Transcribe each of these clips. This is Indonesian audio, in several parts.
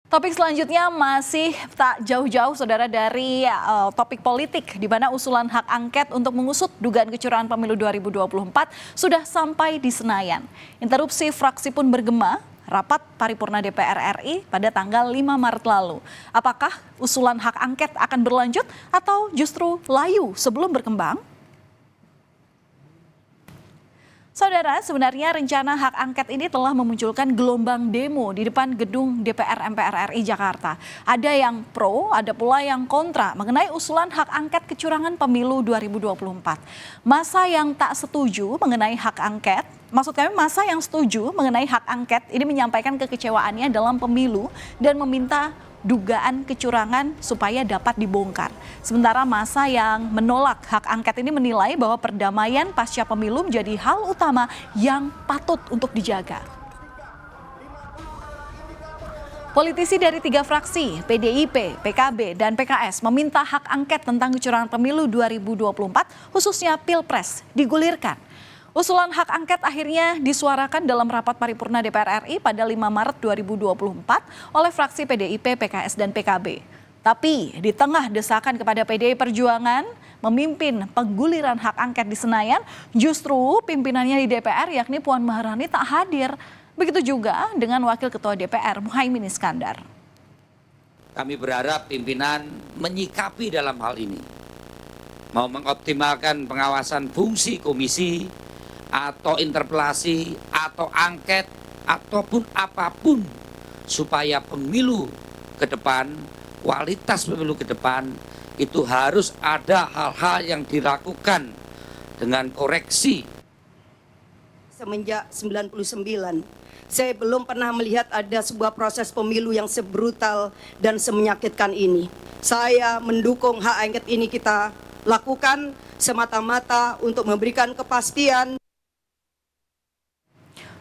Topik selanjutnya masih tak jauh-jauh saudara dari topik politik di mana usulan hak angket untuk mengusut dugaan kecurangan pemilu 2024 sudah sampai di Senayan. Interupsi fraksi pun bergema, rapat paripurna DPR RI pada tanggal 5 Maret lalu. Apakah usulan hak angket akan berlanjut atau justru layu sebelum berkembang? Saudara, sebenarnya rencana hak angket ini telah memunculkan gelombang demo di depan gedung DPR MPR RI Jakarta. Ada yang pro, ada pula yang kontra mengenai usulan hak angket kecurangan pemilu 2024. Masa yang tak setuju mengenai hak angket, maksud kami masa yang setuju mengenai hak angket ini menyampaikan kekecewaannya dalam pemilu dan meminta dugaan kecurangan supaya dapat dibongkar. Sementara masa yang menolak hak angket ini menilai bahwa perdamaian pasca pemilu menjadi hal utama yang patut untuk dijaga. Politisi dari 3 fraksi, PDIP, PKB, dan PKS meminta hak angket tentang kecurangan pemilu 2024 khususnya Pilpres digulirkan. Usulan hak angket akhirnya disuarakan dalam rapat paripurna DPR RI pada 5 Maret 2024 oleh fraksi PDIP, PKS, dan PKB. Tapi di tengah desakan kepada PDI Perjuangan memimpin pengguliran hak angket di Senayan, justru pimpinannya di DPR yakni Puan Maharani tak hadir. Begitu juga dengan Wakil Ketua DPR Muhaimin Iskandar. Kami berharap pimpinan menyikapi dalam hal ini. Mau mengoptimalkan pengawasan fungsi komisi, atau interpelasi, atau angket, ataupun apapun supaya pemilu ke depan, kualitas pemilu ke depan itu harus ada hal-hal yang dilakukan dengan koreksi. Semenjak 99, saya belum pernah melihat ada sebuah proses pemilu yang sebrutal dan semenyakitkan ini. Saya mendukung hak angket ini kita lakukan semata-mata untuk memberikan kepastian.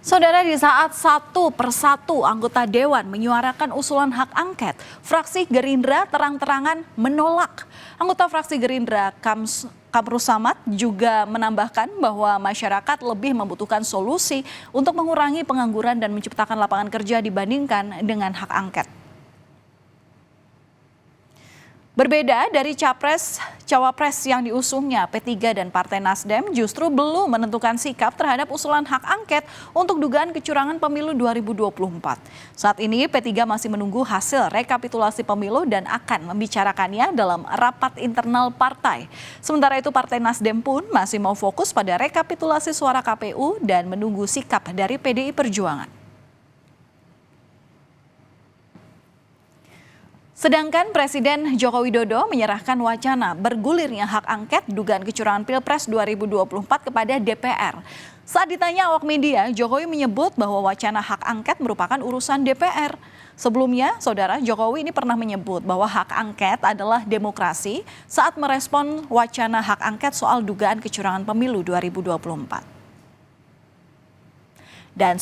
Saudara, di saat satu persatu anggota Dewan menyuarakan usulan hak angket, fraksi Gerindra terang-terangan menolak. Anggota fraksi Gerindra Kamrus Samad juga menambahkan bahwa masyarakat lebih membutuhkan solusi untuk mengurangi pengangguran dan menciptakan lapangan kerja dibandingkan dengan hak angket. Berbeda dari Cawapres yang diusungnya, P3 dan Partai Nasdem justru belum menentukan sikap terhadap usulan hak angket untuk dugaan kecurangan pemilu 2024. Saat ini P3 masih menunggu hasil rekapitulasi pemilu dan akan membicarakannya dalam rapat internal partai. Sementara itu Partai Nasdem pun masih mau fokus pada rekapitulasi suara KPU dan menunggu sikap dari PDI Perjuangan. Sedangkan Presiden Joko Widodo menyerahkan wacana bergulirnya hak angket dugaan kecurangan Pilpres 2024 kepada DPR. Saat ditanya awak media, Jokowi menyebut bahwa wacana hak angket merupakan urusan DPR. Sebelumnya, saudara, Jokowi ini pernah menyebut bahwa hak angket adalah demokrasi saat merespon wacana hak angket soal dugaan kecurangan pemilu 2024. Dan